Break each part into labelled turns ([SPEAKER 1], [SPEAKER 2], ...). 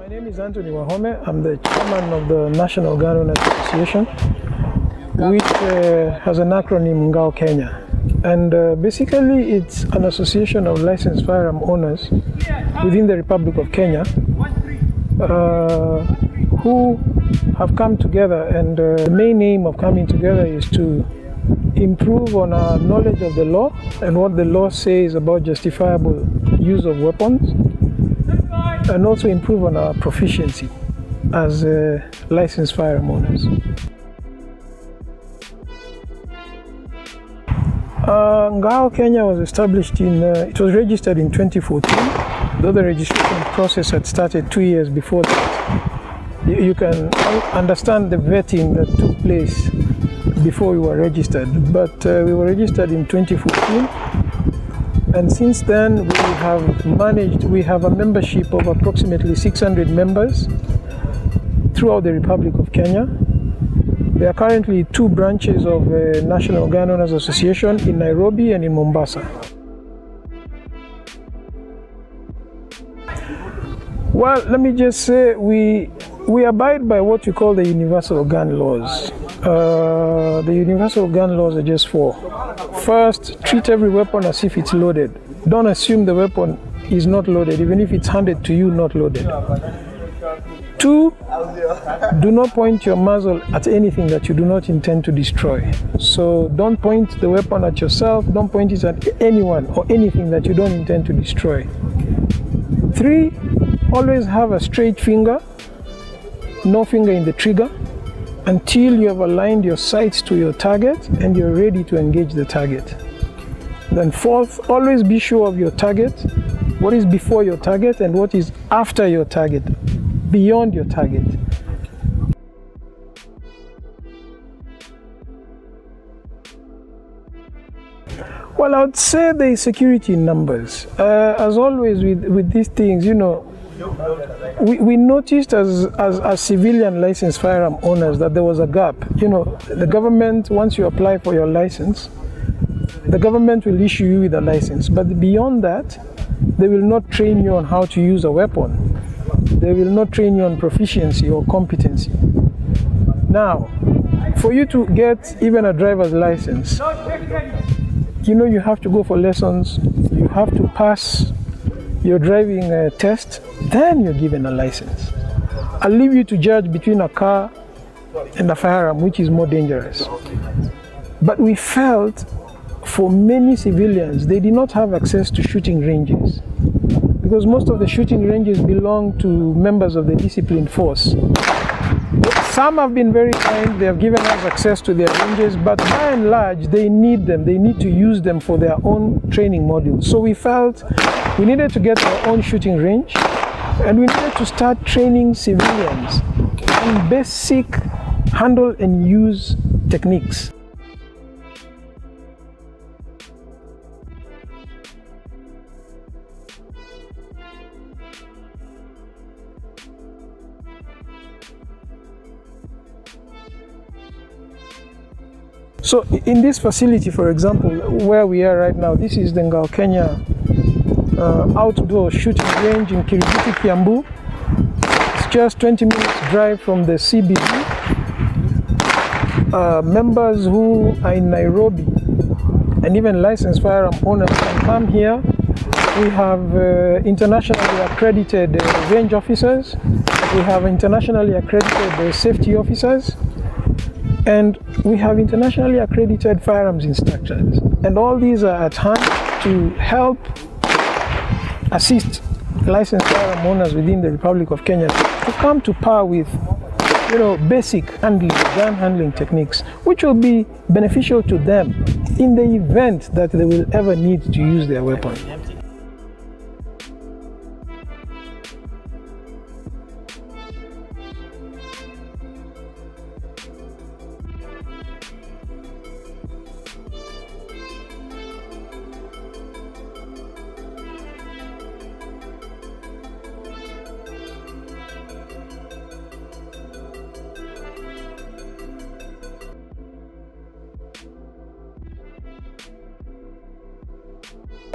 [SPEAKER 1] My name is Anthony Wahome. I'm the chairman of the National Gun Owners Association, which has an acronym NGAO-Kenya. And basically it's an association of licensed firearm owners within the Republic of Kenya who have come together, and the main aim of coming together is to improve on our knowledge of the law and what the law says about justifiable use of weapons, and also improve on our proficiency as licensed firearm owners. NGAO-Kenya was established it was registered in 2014, though the registration process had started 2 years before that. You can understand the vetting that took place before we were registered, but we were registered in 2014, and since then we have a membership of approximately 600 members throughout the Republic of Kenya. There are currently 2 branches of the National Gun Owners Association in Nairobi and in Mombasa. Well, let me just say we abide by what we call the universal gun laws. The universal gun laws are just 4. First, treat every weapon as if it's loaded. Don't assume the weapon is not loaded, even if it's handed to you not loaded. 2, do not point your muzzle at anything that you do not intend to destroy. So don't point the weapon at yourself, don't point it at anyone or anything that you don't intend to destroy. 3, always have a straight finger, no finger in the trigger, until you have aligned your sights to your target and you're ready to engage the target. Then 4th, always be sure of your target, what is before your target and what is after your target, beyond your target. Well, I would say there is security in numbers. As always with these things, you know, we noticed as civilian licensed firearm owners that there was a gap. You know, the government, once you apply for your license, the government will issue you with a license. But beyond that, they will not train you on how to use a weapon. They will not train you on proficiency or competency. Now, for you to get even a driver's license, you know, you have to go for lessons, you have to pass your driving test, then you're given a license. I'll leave you to judge between a car and a firearm, which is more dangerous. But we felt for many civilians, they did not have access to shooting ranges, because most of the shooting ranges belong to members of the disciplined force. Some have been very kind, they have given us access to their ranges, but by and large, they need them. They need to use them for their own training modules. So we felt we needed to get our own shooting range, and we needed to start training civilians on basic handle and use techniques. So in this facility, for example, where we are right now, this is the NGAO-Kenya outdoor shooting range in Kirigiti Kiambu. It's just 20 minutes drive from the CBD. Members who are in Nairobi and even licensed firearm owners can come here. We have internationally accredited range officers. We have internationally accredited safety officers. And we have internationally accredited firearms instructors. And all these are at hand to help assist licensed firearm owners within the Republic of Kenya to come to par with, you know, basic gun handling techniques, which will be beneficial to them in the event that they will ever need to use their weapon.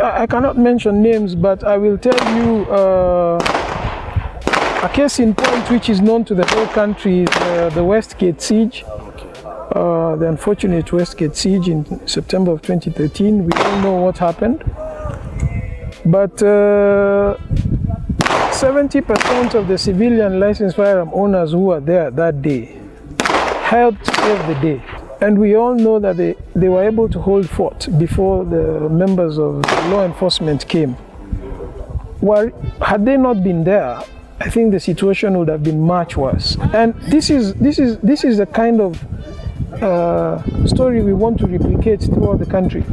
[SPEAKER 1] I cannot mention names, but I will tell you A case in point which is known to the whole country is the Westgate siege. The unfortunate Westgate siege in September of 2013. We all know what happened. But 70% of the civilian licensed firearm owners who were there that day helped save the day. And we all know that they were able to hold fort before the members of law enforcement came. Well, had they not been there, I think the situation would have been much worse. And this is the kind of story we want to replicate throughout the country.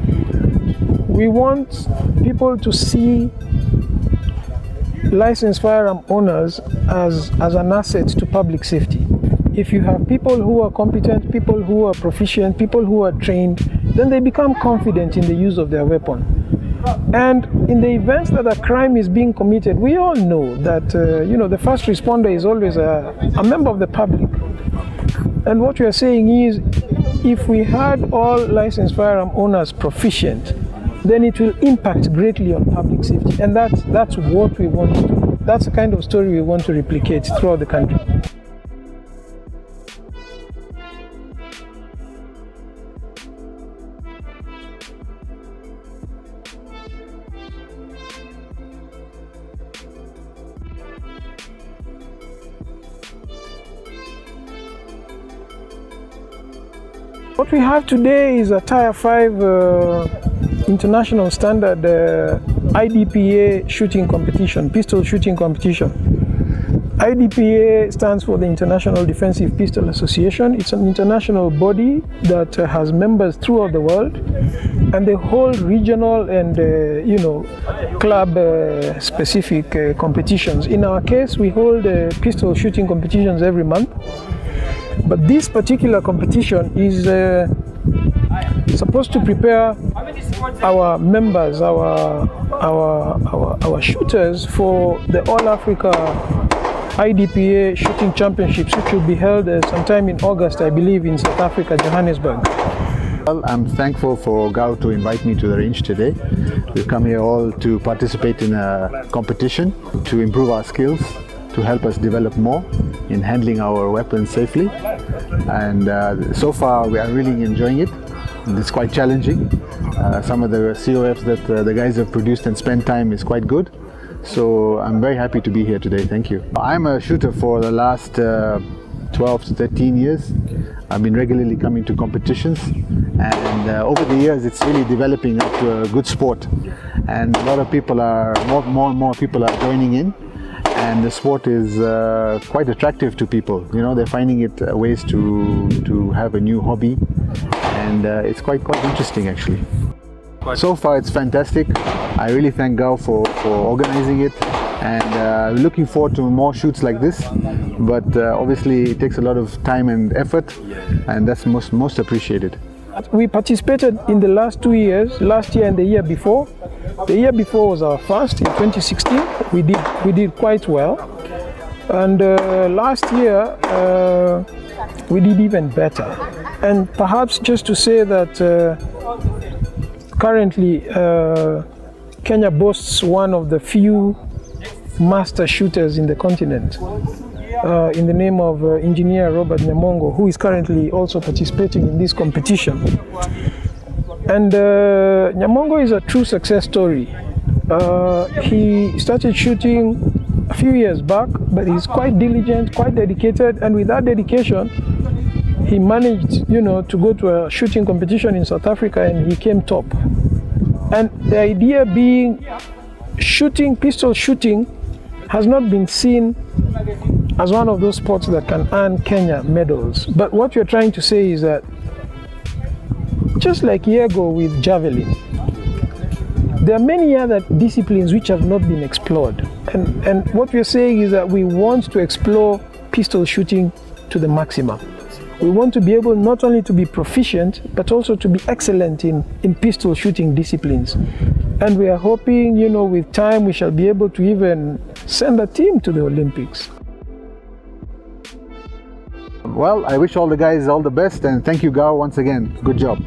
[SPEAKER 1] We want people to see licensed firearm owners as an asset to public safety. If you have people who are competent, people who are proficient, people who are trained, then they become confident in the use of their weapon. And in the events that a crime is being committed, we all know that the first responder is always a member of the public. And what we are saying is, if we had all licensed firearm owners proficient, then it will impact greatly on public safety. And that's what we want to do. That's the kind of story we want to replicate throughout the country. What we have today is a Tier 5 international standard IDPA shooting competition, pistol shooting competition. IDPA stands for the International Defensive Pistol Association. It's an international body that has members throughout the world, and they hold regional and club specific competitions. In our case, we hold pistol shooting competitions every month. But this particular competition is supposed to prepare our members, our shooters for the All Africa IDPA Shooting Championships, which will be held sometime in August, I believe, in South Africa, Johannesburg.
[SPEAKER 2] Well, I'm thankful for GAO to invite me to the range today. We've come here all to participate in a competition to improve our skills, to help us develop more in handling our weapons safely. And so far we are really enjoying it. It's quite challenging. Some of the COFs that the guys have produced and spent time is quite good. So I'm very happy to be here today. Thank you. I'm a shooter for the last 12 to 13 years. I've been regularly coming to competitions, and over the years it's really developing up to a good sport. And a lot of people more and more people are joining in. And the sport is quite attractive to people. They're finding it ways to have a new hobby, and it's quite interesting actually. So far it's fantastic. I really thank GAO for organizing it, and looking forward to more shoots like this. But obviously it takes a lot of time and effort, and that's most appreciated.
[SPEAKER 1] We participated in the last 2 years, last year and the year before. The year before was our first, in 2016. We did quite well. And last year, we did even better. And perhaps just to say that currently, Kenya boasts one of the few master shooters in the continent, in the name of Engineer Robert Nyamongo, who is currently also participating in this competition. And Nyamongo is a true success story. He started shooting a few years back, but he's quite diligent, quite dedicated, and with that dedication, he managed, to go to a shooting competition in South Africa, and he came top. And the idea being, pistol shooting, has not been seen as one of those sports that can earn Kenya medals. But what you're trying to say is that, just like year ago with javelin, there are many other disciplines which have not been explored. And what we're saying is that we want to explore pistol shooting to the maximum. We want to be able not only to be proficient, but also to be excellent in pistol shooting disciplines. And we are hoping, with time we shall be able to even send a team to the Olympics.
[SPEAKER 2] Well, I wish all the guys all the best, and thank you, GAO, once again. Good job.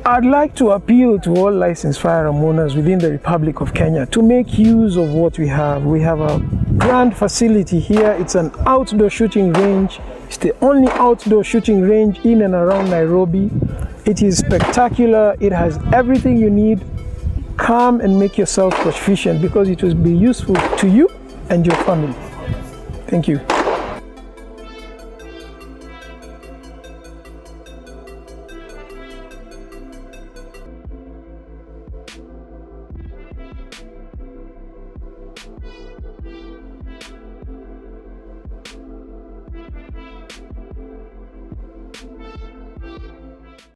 [SPEAKER 1] I'd like to appeal to all licensed firearm owners within the Republic of Kenya to make use of what we have. We have a grand facility here. It's an outdoor shooting range. It's the only outdoor shooting range in and around Nairobi. It is spectacular. It has everything you need. Come and make yourself proficient because it will be useful to you and your family. Thank you.